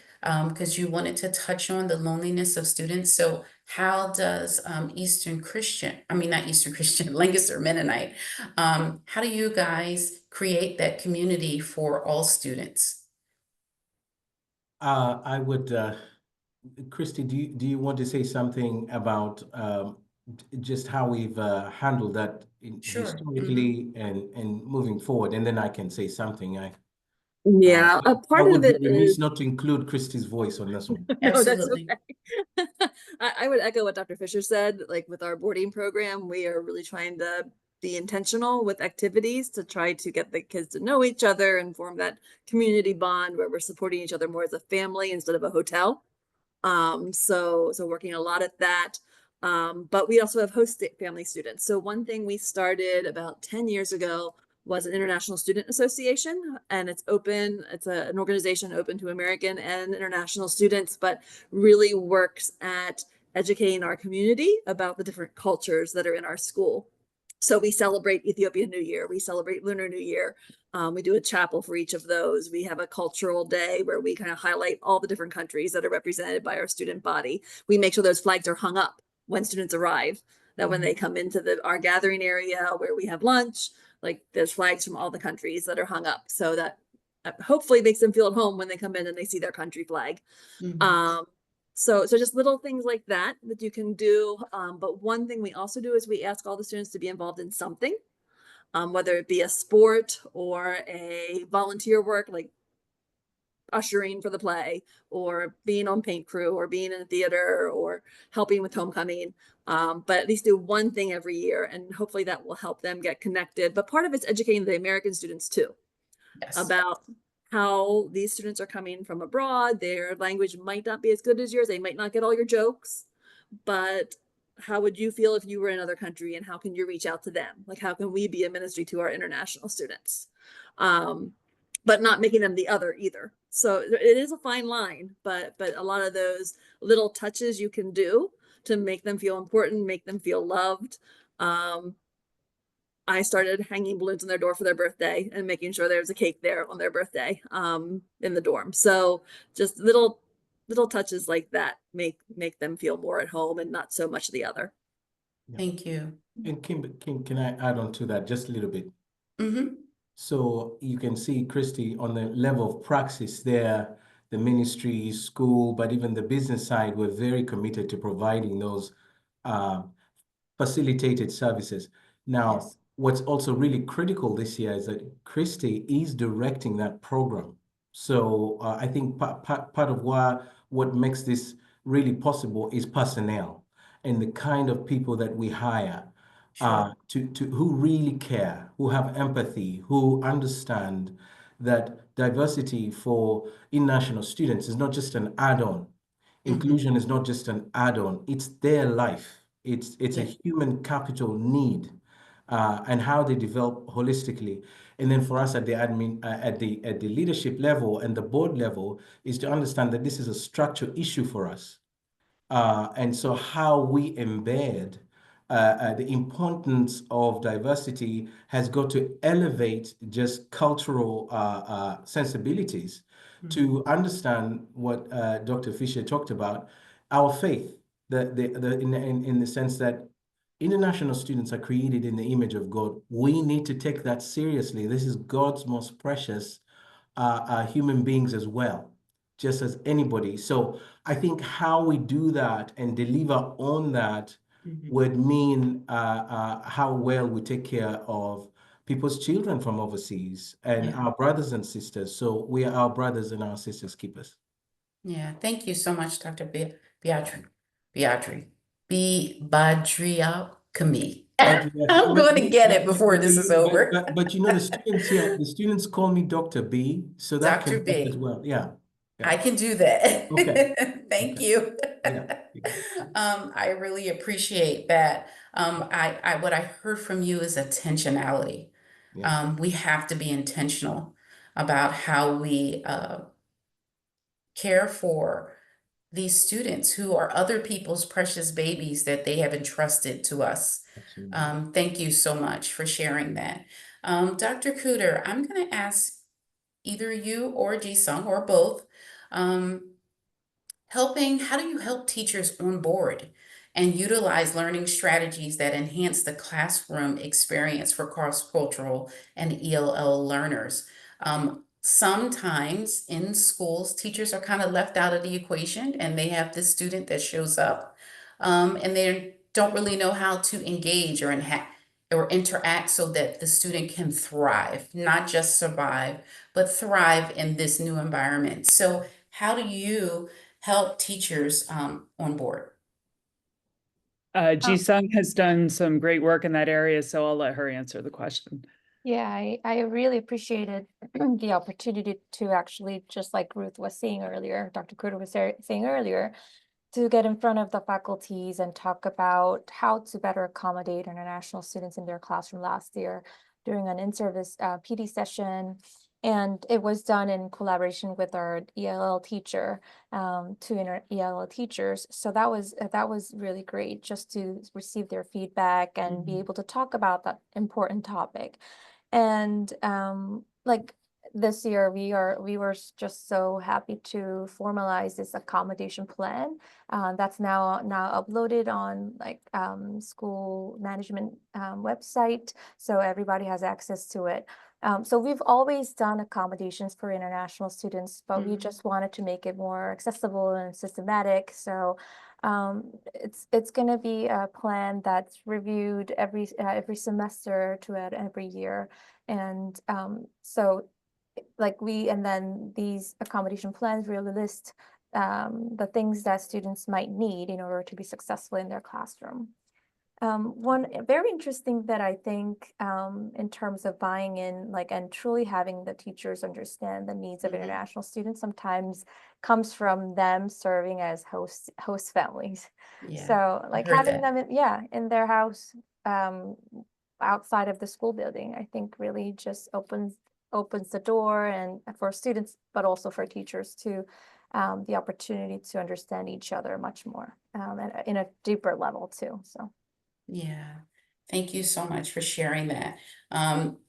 because you wanted to touch on the loneliness of students. So how does Eastern Christian, I mean, not Eastern Christian, Lancaster Mennonite, how do you guys create that community for all students? I would, Christy, do you want to say something about just how we've handled that Sure. historically and moving forward? And then I can say something. Yeah, a I part would of be it remiss is not to include Christy's voice on this one. no, that's Absolutely. okay. I would echo what Dr. Fisher said. Like with our boarding program, we are really trying to be intentional with activities to try to get the kids to know each other and form that community bond where we're supporting each other more as a family instead of a hotel. So working a lot at that. But we also have host family students. So one thing we started about 10 years ago was an International Student Association, and it's open. It's an organization open to American and international students, but really works at educating our community about the different cultures that are in our school. So we celebrate Ethiopian New Year, we celebrate Lunar New Year. We do a chapel for each of those. We have a cultural day where we kind of highlight all the different countries that are represented by our student body. We make sure those flags are hung up when students arrive, that when they come into our gathering area where we have lunch, like there's flags from all the countries that are hung up, so that hopefully makes them feel at home when they come in and they see their country flag. So just little things like that you can do. But one thing we also do is we ask all the students to be involved in something, whether it be a sport or a volunteer work, like ushering for the play, or being on paint crew, or being in a theater, or helping with homecoming. But at least do one thing every year, and hopefully that will help them get connected. But part of it's educating the American students too, Yes. about how these students are coming from abroad. Their language might not be as good as yours. They might not get all your jokes, but how would you feel if you were in another country, and how can you reach out to them? Like, how can we be a ministry to our international students? But not making them the other either. So it is a fine line, but a lot of those little touches you can do to make them feel important, make them feel loved. I started hanging balloons on their door for their birthday and making sure there was a cake there on their birthday in the dorm. So just little touches like that make them feel more at home and not so much the other. Thank you. And Kim, can I add on to that just a little bit? Mm-hmm. So you can see, Christy, on the level of praxis there, the ministry, school, but even the business side, we're very committed to providing those facilitated services. Now, Yes. what's also really critical this year is that Christy is directing that program. So I think part of what makes this really possible is personnel and the kind of people that we hire. Sure. To who really care, who have empathy, who understand that diversity for international students is not just an add-on. Inclusion is not just an add-on, it's their life. It's a Yeah. human capital need, and how they develop holistically. And then for us at the admin, at the leadership level and the board level, is to understand that this is a structural issue for us. And so how we embed the importance of diversity has got to elevate just cultural sensibilities to understand what Dr. Fisher talked about, our faith, in the sense that international students are created in the image of God. We need to take that seriously. This is God's most precious human beings as well, just as anybody. So I think how we do that and deliver on that would mean how well we take care of people's children from overseas and Yeah. our brothers and sisters. So we are our brothers and our sisters keepers. Yeah. Thank you so much, Dr. Beatrice. Badriakami. I'm going to get it before this is over. But you know, the students here, the students call me Dr. B, so that Dr. can work as B. well. Yeah. I can do that. Okay. Thank Okay. you. Yeah. I really appreciate that. What I heard from you is intentionality. Yeah. We have to be intentional about how we care for these students who are other people's precious babies that they have entrusted to us. Absolutely. Thank you so much for sharing that. Dr. Cooter, I'm going to ask either you or Ji-sung or both, um, how do you help teachers on board and utilize learning strategies that enhance the classroom experience for cross-cultural and ELL learners? Sometimes in schools, teachers are kind of left out of the equation and they have this student that shows up and they don't really know how to engage or interact so that the student can thrive, not just survive, but thrive in this new environment. So how do you help teachers on board? Ji-sung has done some great work in that area, so I'll let her answer the question. Yeah, I really appreciated the opportunity to actually, just like Ruth was saying earlier, Dr. Cooter was saying earlier, to get in front of the faculties and talk about how to better accommodate international students in their classroom last year during an in-service PD session. And it was done in collaboration with our ELL teacher, two ELL teachers. So that was really great, just to receive their feedback and be able to talk about that important topic. And like this year, we were just so happy to formalize this accommodation plan that's now uploaded on like school management website, so everybody has access to it. So we've always done accommodations for international students, but we just wanted to make it more accessible and systematic. So it's going to be a plan that's reviewed every semester to every year. And so like and then these accommodation plans really list the things that students might need in order to be successful in their classroom. One very interesting that I think in terms of buying in, like, and truly having the teachers understand the needs of international students sometimes comes from them serving as host families. Yeah, So like heard having that. them in their house outside of the school building, I think really just opens the door, and for students, but also for teachers to the opportunity to understand each other much more and in a deeper level too. So. Yeah, thank you so much for sharing that.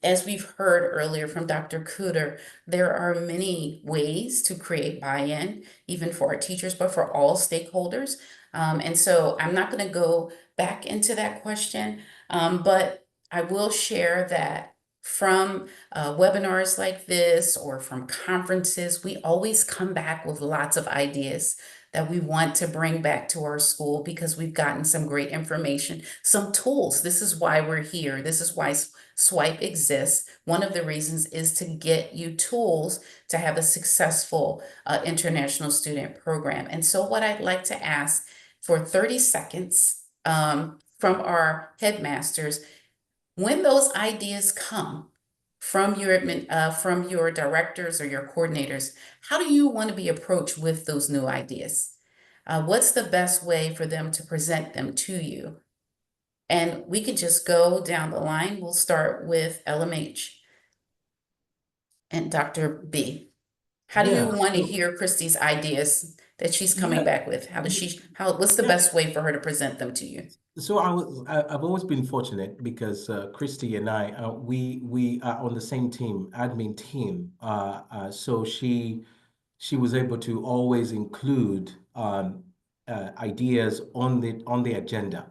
As we've heard earlier from Dr. Cooter, there are many ways to create buy-in, even for our teachers, but for all stakeholders. And so I'm not going to go back into that question, but I will share that from webinars like this or from conferences, we always come back with lots of ideas that we want to bring back to our school because we've gotten some great information, some tools. This is why we're here. This is why Swipe exists. One of the reasons is to get you tools to have a successful international student program. And so what I'd like to ask for 30 seconds from our headmasters, when those ideas come from your directors or your coordinators, how do you want to be approached with those new ideas? What's the best way for them to present them to you? And we can just go down the line. We'll start with LMH and Dr. B. How do you Yeah, want to so hear Christy's ideas that she's coming yeah, back with? What's the yeah. best way for her to present them to you? So I've always been fortunate because Christy and I we are on the same team, admin team. So she was able to always include ideas on the agenda.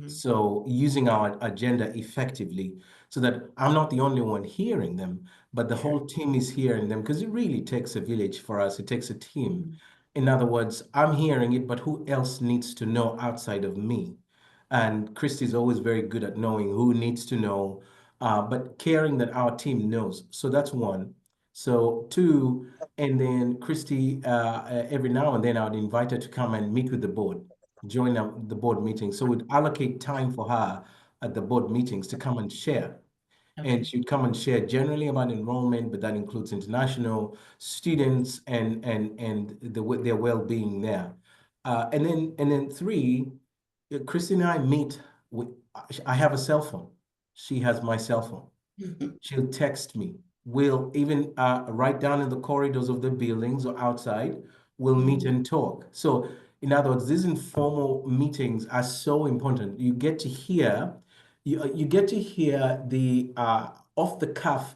So using our agenda effectively, so that I'm not the only one hearing them, but the whole team is hearing them, because it really takes a village for us. It takes a team. In other words, I'm hearing it, but who else needs to know outside of me? And Christy's always very good at knowing who needs to know, but caring that our team knows. So that's one. So two, and then Christy, every now and then I would invite her to come and meet with the board, join the board meeting. So we'd allocate time for her at the board meetings to come and share. And she'd come and share generally about enrollment, but that includes international students and their well-being there. And then three, Christy and I meet with, I have a cell phone. She has my cell phone. She'll text me. We'll even right down in the corridors of the buildings or outside, we'll meet and talk. So in other words, these informal meetings are so important. You get to hear you get to hear the off the cuff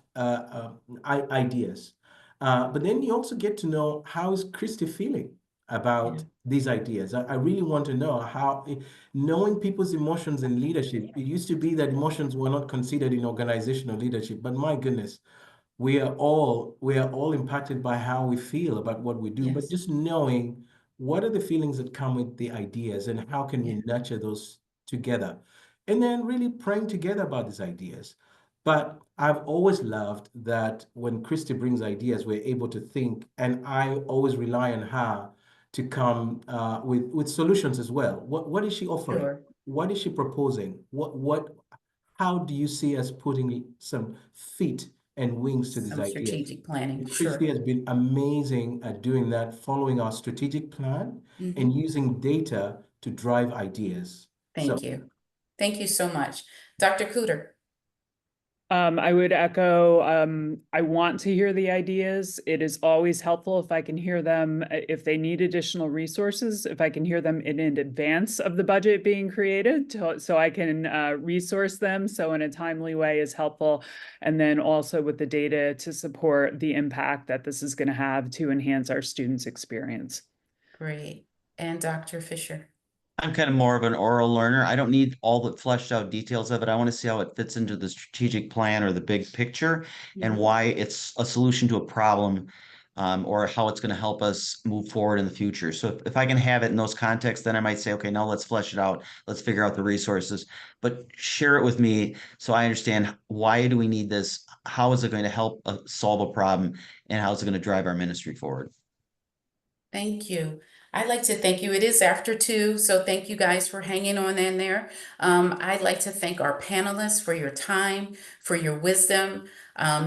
ideas, but then you also get to know how is Christy feeling about these ideas. I really want to know how, knowing people's emotions in leadership. It used to be that emotions were not considered in organizational leadership, but my goodness, we are all impacted by how we feel about what we do. But Yes. just knowing what are the feelings that come with the ideas and how can we nurture those together, and then really praying together about these ideas. But I've always loved that when Christy brings ideas, we're able to think, and I always rely on her to come with solutions as well. What is she offering? Sure. What is she proposing? How do you see us putting some feet and wings to these Some ideas? strategic planning, And sure. Christy has been amazing at doing that, following our strategic plan and using data to drive ideas. Thank you. Thank you so much. Dr. Cooter. I would echo, I want to hear the ideas. It is always helpful if I can hear them, if they need additional resources, if I can hear them in advance of the budget being created, so I can resource them. So in a timely way is helpful. And then also with the data to support the impact that this is going to have to enhance our students' experience. Great. And Dr. Fisher. I'm kind of more of an oral learner. I don't need all the fleshed out details of it. I want to see how it fits into the strategic plan or the big picture and why it's a solution to a problem, or how it's going to help us move forward in the future. So if I can have it in those contexts, then I might say, okay, now let's flesh it out. Let's figure out the resources, but share it with me so I understand, why do we need this? How is it going to help solve a problem, and how is it going to drive our ministry forward? Thank you. I'd like to thank you. It is after 2, so thank you guys for hanging on in there. I'd like to thank our panelists for your time, for your wisdom.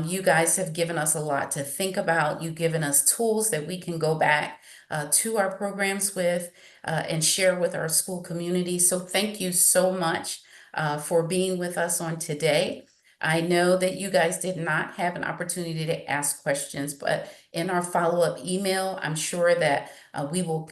You guys have given us a lot to think about. You've given us tools that we can go back to our programs with and share with our school community. So thank you so much for being with us on today. I know that you guys did not have an opportunity to ask questions, but in our follow-up email, I'm sure that we will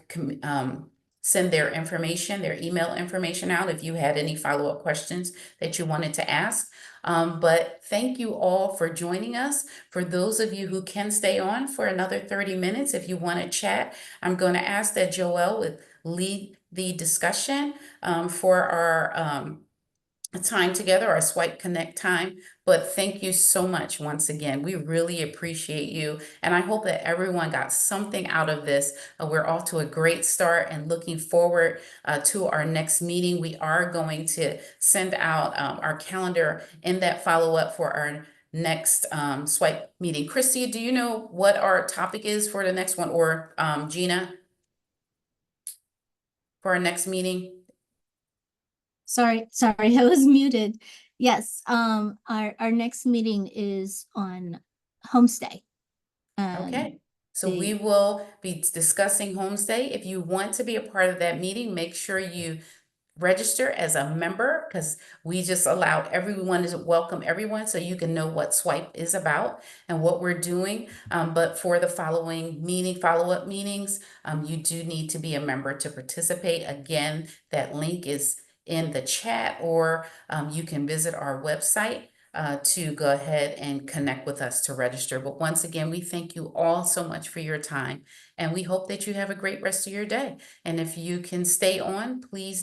send their email information out if you had any follow-up questions that you wanted to ask. But thank you all for joining us. For those of you who can stay on for another 30 minutes, if you want to chat, I'm going to ask that Joelle would lead the discussion for our time together, our Swipe Connect time. But thank you so much once again. We really appreciate you. And I hope that everyone got something out of this. We're off to a great start and looking forward to our next meeting. We are going to send out our calendar in that follow-up for our next Swipe meeting. Christy, do you know what our topic is for the next one, or Gina, for our next meeting? Sorry, I was muted. Yes, our next meeting is on homestay. Okay, so we will be discussing homestay. If you want to be a part of that meeting, make sure you register as a member, because we just allowed everyone to welcome everyone, so you can know what Swipe is about and what we're doing. But for the following follow-up meetings, you do need to be a member to participate. Again, that link is in the chat, or you can visit our website to go ahead and connect with us to register. But once again, we thank you all so much for your time, and we hope that you have a great rest of your day. And if you can stay on, please